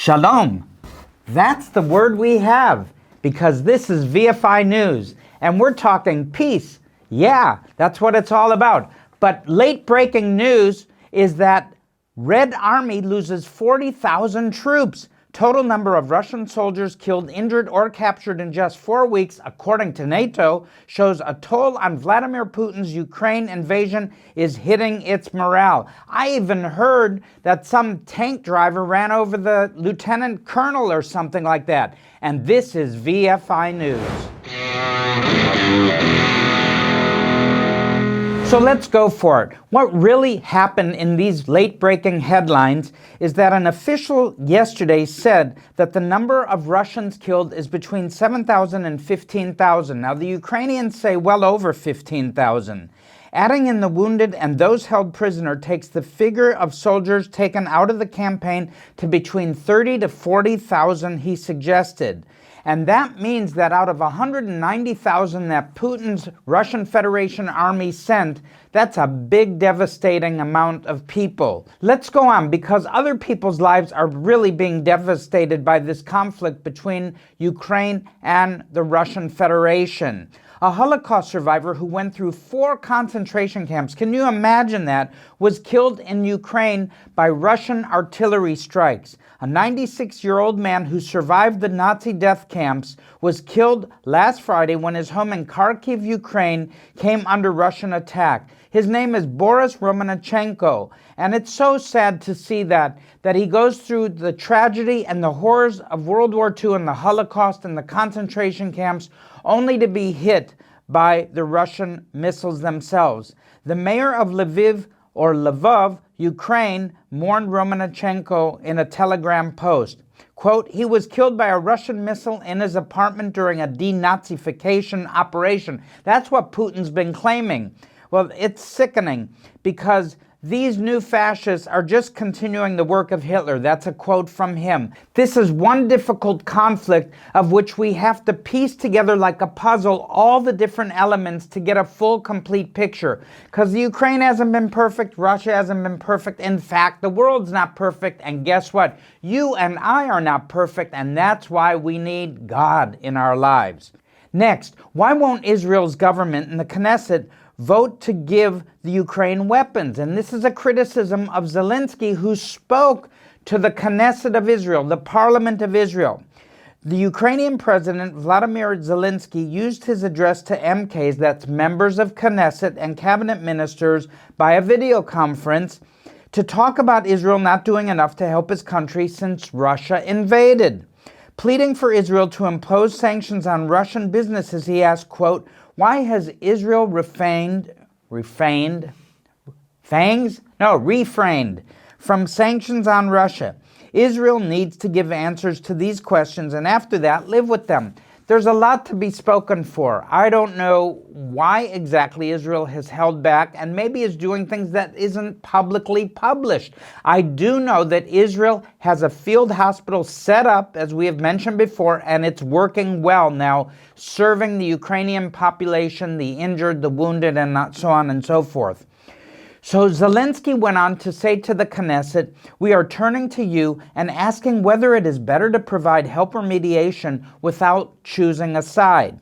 Shalom. That's the word we have, because this is VFI News, and we're talking peace. Yeah, that's what it's all about. But late breaking news is that Red Army loses 40,000 troops. Total number of Russian soldiers killed, injured, or captured in just 4 weeks, according to Nato, shows a toll on Vladimir Putin's Ukraine invasion is hitting its morale. I even heard that some tank driver ran over the lieutenant colonel or something like that. And this is VFI News. So let's go for it. What really happened in these late-breaking headlines is that an official yesterday said that the number of Russians killed is between 7,000 and 15,000. Now, the Ukrainians say well over 15,000. Adding in the wounded and those held prisoner takes the figure of soldiers taken out of the campaign to between 30 to 40,000, he suggested. And that means that out of 190,000 that Putin's Russian Federation army sent, that's a big, devastating amount of people. Let's go on, because other people's lives are really being devastated by this conflict between Ukraine and the Russian Federation. A Holocaust survivor who went through 4 concentration camps, can you imagine that, was killed in Ukraine by Russian artillery strikes. A 96-year-old man who survived the Nazi death camps was killed last Friday when his home in Kharkiv, Ukraine, came under Russian attack. His name is Boris Romanenko, and it's so sad to see that he goes through the tragedy and the horrors of World War II and the Holocaust and the concentration camps only to be hit by the Russian missiles themselves. The mayor of Lvov, Ukraine, mourned Romanenko in a Telegram post. Quote, "He was killed by a Russian missile in his apartment during a denazification operation." That's what Putin's been claiming. Well, it's sickening, because these new fascists are just continuing the work of Hitler. That's a quote from him. This is one difficult conflict of which we have to piece together like a puzzle all the different elements to get a full, complete picture. Because the Ukraine hasn't been perfect, Russia hasn't been perfect. In fact, the world's not perfect, and guess what? You and I are not perfect, and that's why we need God in our lives. Next, why won't Israel's government and the Knesset vote to give the Ukraine weapons? And this is a criticism of Zeliensky, who spoke to the Knesset of Israel, the Parliament of Israel. The Ukrainian President Vladimir Zelensky used his address to MKs, that's members of Knesset and cabinet ministers, by a video conference to talk about Israel not doing enough to help his country since Russia invaded. Pleading for Israel to impose sanctions on Russian businesses, he asked, quote, "Why has Israel refrained from sanctions on Russia? Israel needs to give answers to these questions, and after that, live with them." There's a lot to be spoken for. I don't know why exactly Israel has held back and maybe is doing things that isn't publicly published. I do know that Israel has a field hospital set up, as we have mentioned before, and it's working well now, serving the Ukrainian population, the injured, the wounded, and so on and so forth. So Zelensky went on to say to the Knesset, "We are turning to you and asking whether it is better to provide help or mediation without choosing a side.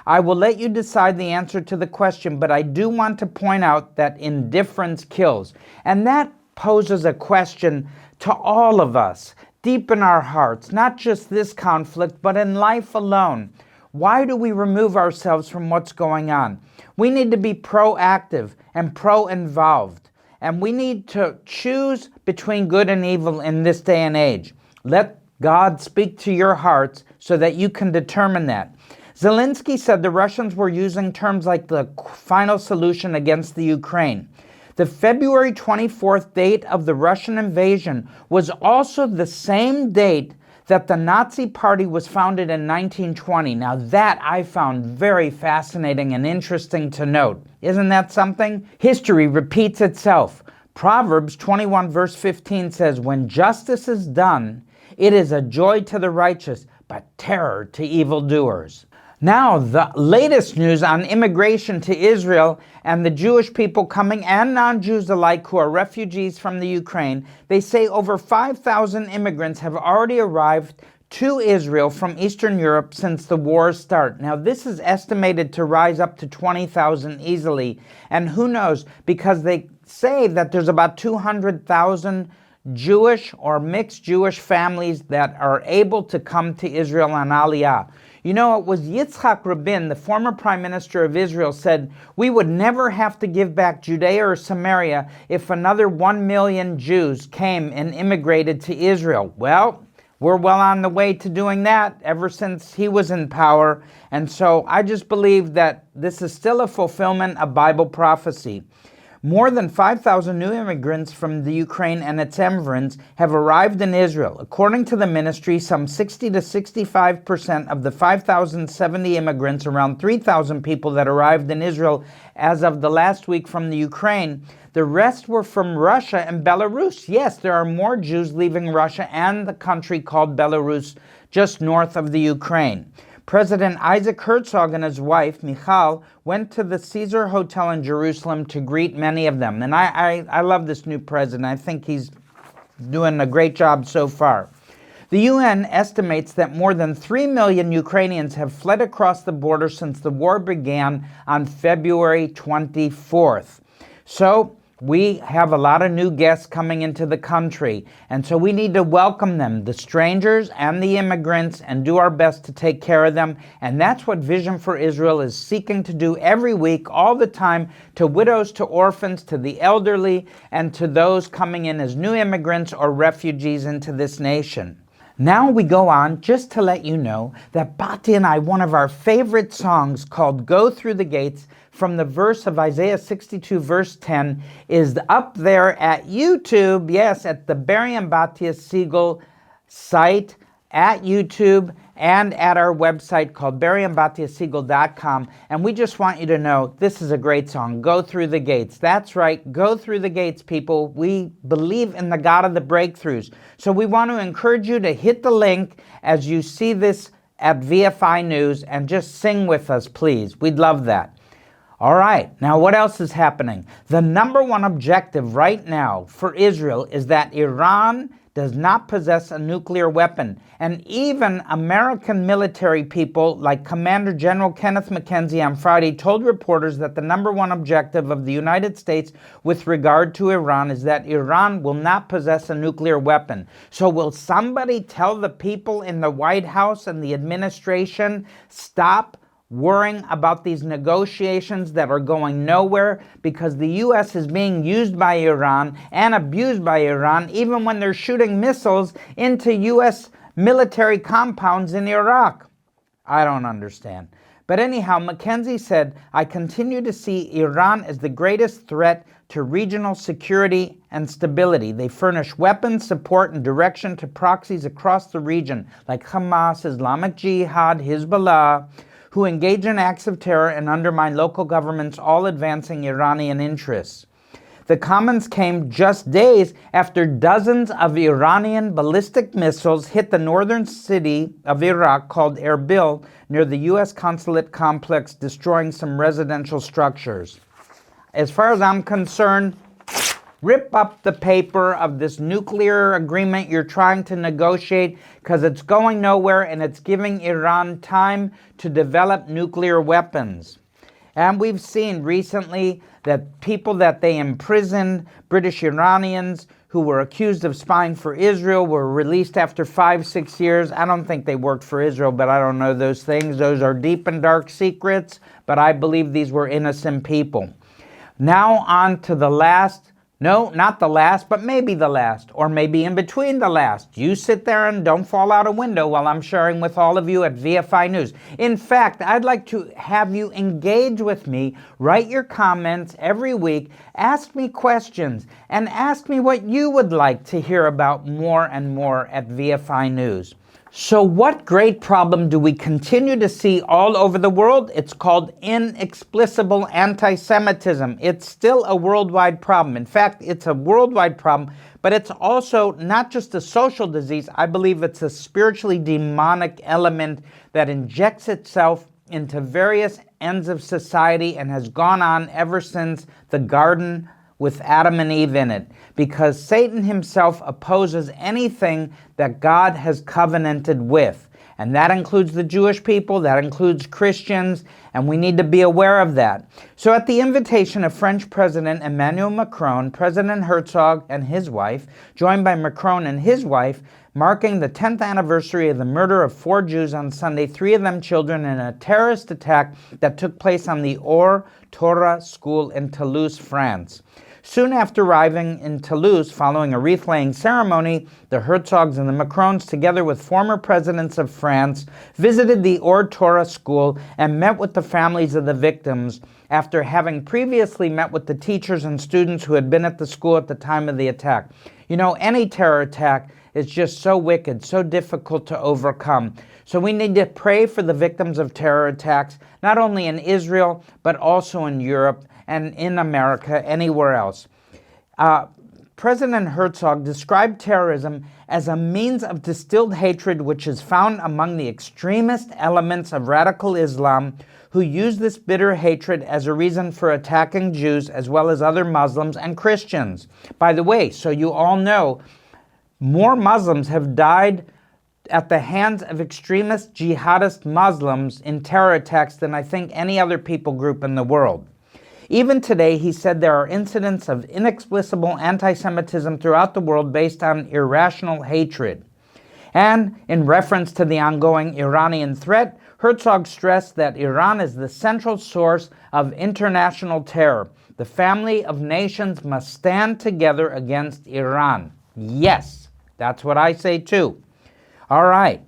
I will let you decide the answer to the question, but I do want to point out that indifference kills." And that poses a question to all of us, deep in our hearts, not just this conflict, but in life alone. Why do we remove ourselves from what's going on? We need to be proactive and pro-involved, and we need to choose between good and evil in this day and age. Let God speak to your hearts so that you can determine that. Zelensky said the Russians were using terms like the final solution against the Ukraine. The February 24th date of the Russian invasion was also the same date that the Nazi Party was founded in 1920. Now that I found very fascinating and interesting to note. Isn't that something? History repeats itself. Proverbs 21 verse 15 says, "When justice is done, it is a joy to the righteous, but terror to evildoers." Now, the latest news on immigration to Israel and the Jewish people coming and non-Jews alike who are refugees from the Ukraine. They say over 5,000 immigrants have already arrived to Israel from Eastern Europe since the war's start. Now, this is estimated to rise up to 20,000 easily. And who knows, because they say that there's about 200,000 Jewish or mixed Jewish families that are able to come to Israel on Aliyah. You know, it was Yitzhak Rabin, the former prime minister of Israel, said, we would never have to give back Judea or Samaria if another 1 million Jews came and immigrated to Israel. Well, we're well on the way to doing that ever since he was in power. And so I just believe that this is still a fulfillment of Bible prophecy. More than 5,000 new immigrants from the Ukraine and its environs have arrived in Israel. According to the ministry, some 60 to 65% of the 5,070 immigrants, around 3,000 people that arrived in Israel as of the last week from the Ukraine, the rest were from Russia and Belarus. Yes, there are more Jews leaving Russia and the country called Belarus just north of the Ukraine. President Isaac Herzog and his wife, Michal, went to the Caesar Hotel in Jerusalem to greet many of them. And I love this new president. I think he's doing a great job so far. The UN estimates that more than 3 million Ukrainians have fled across the border since the war began on February 24th. So we have a lot of new guests coming into the country, and so we need to welcome them, the strangers and the immigrants, and do our best to take care of them. And that's what Vision for Israel is seeking to do every week, all the time, to widows, to orphans, to the elderly, and to those coming in as new immigrants or refugees into this nation. Now we go on just to let you know that Bati and I, one of our favorite songs called Go Through the Gates, from the verse of Isaiah 62 verse 10, is up there at YouTube, yes, at the Barry and Batia Siegel site at YouTube and at our website called barryandbatiasiegel.com. And we just want you to know this is a great song, Go Through the Gates. That's right, go through the gates, people. We believe in the God of the breakthroughs. So we want to encourage you to hit the link as you see this at VFI News and just sing with us, please. We'd love that. All right, now what else is happening? The number one objective right now for Israel is that Iran does not possess a nuclear weapon. And even American military people like Commander General Kenneth McKenzie on Friday told reporters that the number one objective of the United States with regard to Iran is that Iran will not possess a nuclear weapon. So will somebody tell the people in the White House and the administration, stop worrying about these negotiations that are going nowhere, because the U.S. is being used by Iran and abused by Iran, even when they're shooting missiles into U.S. military compounds in Iraq? I don't understand. But anyhow, McKenzie said, I continue to see Iran as the greatest threat to regional security and stability. They furnish weapons, support, and direction to proxies across the region, like Hamas, Islamic Jihad, Hezbollah, who engage in acts of terror and undermine local governments, all advancing Iranian interests. The comments came just days after dozens of Iranian ballistic missiles hit the northern city of Iraq called Erbil near the U.S. consulate complex, destroying some residential structures. As far as I'm concerned, rip up the paper of this nuclear agreement you're trying to negotiate, because it's going nowhere and it's giving Iran time to develop nuclear weapons. And we've seen recently that people that they imprisoned, British Iranians who were accused of spying for Israel, were released after 5-6 years. I don't think they worked for Israel, but I don't know those things. Those are deep and dark secrets, but I believe these were innocent people. Now on to the last. No, not the last, but maybe the last, or maybe in between the last. You sit there and don't fall out a window while I'm sharing with all of you at VFI News. In fact, I'd like to have you engage with me, write your comments every week, ask me questions, and ask me what you would like to hear about more and more at VFI News. So what great problem do we continue to see all over the world? It's called inexplicable antisemitism. It's still a worldwide problem. In fact, it's a worldwide problem, but it's also not just a social disease. I believe it's a spiritually demonic element that injects itself into various ends of society and has gone on ever since the garden with Adam and Eve in it, because Satan himself opposes anything that God has covenanted with. And that includes the Jewish people, that includes Christians, and we need to be aware of that. So at the invitation of French President Emmanuel Macron, President Herzog and his wife, joined by Macron and his wife, marking the 10th anniversary of the murder of 4 Jews on Sunday, 3 of them children, in a terrorist attack that took place on the Or Torah school in Toulouse, France. Soon after arriving in Toulouse, following a wreath-laying ceremony, the Herzogs and the Macrons, together with former presidents of France, visited the Or Torah school and met with the families of the victims after having previously met with the teachers and students who had been at the school at the time of the attack. You know, any terror attack is just so wicked, so difficult to overcome. So we need to pray for the victims of terror attacks, not only in Israel, but also in Europe and in America, anywhere else. President Herzog described terrorism as a means of distilled hatred which is found among the extremist elements of radical Islam, who use this bitter hatred as a reason for attacking Jews as well as other Muslims and Christians. By the way, so you all know, more Muslims have died at the hands of extremist jihadist Muslims in terror attacks than I think any other people group in the world. Even today, he said, there are incidents of inexplicable anti-Semitism throughout the world based on irrational hatred. And in reference to the ongoing Iranian threat, Herzog stressed that Iran is the central source of international terror. The family of nations must stand together against Iran. Yes, that's what I say too. All right.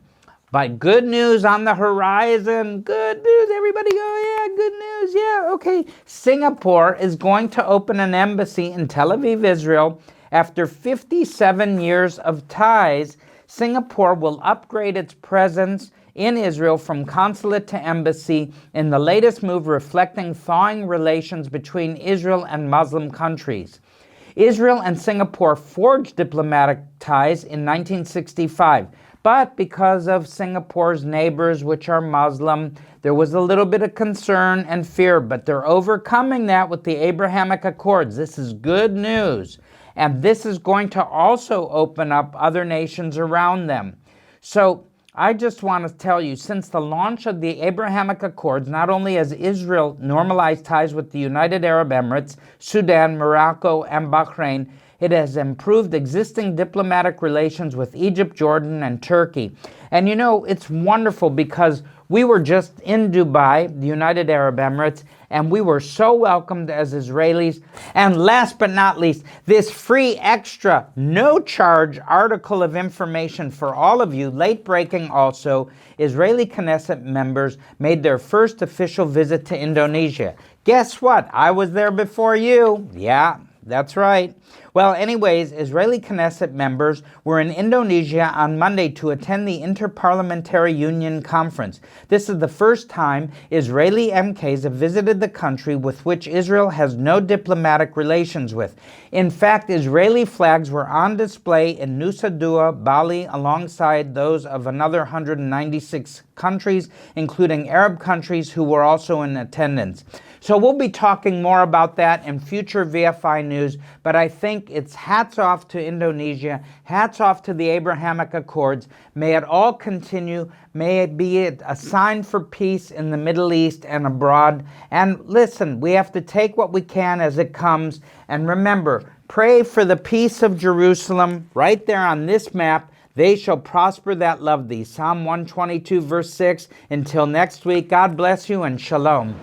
But good news on the horizon. Good news, everybody. Oh, yeah, good news. Yeah, okay. Singapore is going to open an embassy in Tel Aviv, Israel. After 57 years of ties, Singapore will upgrade its presence in Israel from consulate to embassy in the latest move reflecting thawing relations between Israel and Muslim countries. Israel and Singapore forged diplomatic ties in 1965. But because of Singapore's neighbors, which are Muslim, there was a little bit of concern and fear, but they're overcoming that with the Abrahamic Accords. This is good news. And this is going to also open up other nations around them. So I just want to tell you, since the launch of the Abrahamic Accords, not only has Israel normalized ties with the United Arab Emirates, Sudan, Morocco, and Bahrain, it has improved existing diplomatic relations with Egypt, Jordan, and Turkey. And you know, it's wonderful because we were just in Dubai, the United Arab Emirates, and we were so welcomed as Israelis. And last but not least, this free extra, no-charge article of information for all of you, late breaking also, Israeli Knesset members made their first official visit to Indonesia. Guess what? I was there before you. Yeah, that's right. Well, anyways, Israeli Knesset members were in Indonesia on Monday to attend the Interparliamentary Union Conference. This is the first time Israeli MKs have visited the country with which Israel has no diplomatic relations with. In fact, Israeli flags were on display in Nusa Dua, Bali, alongside those of another 196 countries, including Arab countries who were also in attendance. So we'll be talking more about that in future VFI news, but I think it's hats off to Indonesia, hats off to the Abrahamic Accords. May it all continue. May it be a sign for peace in the Middle East and abroad. And listen, we have to take what we can as it comes. And remember, pray for the peace of Jerusalem right there on this map. They shall prosper that love thee. Psalm 122, verse 6. Until next week, God bless you and shalom.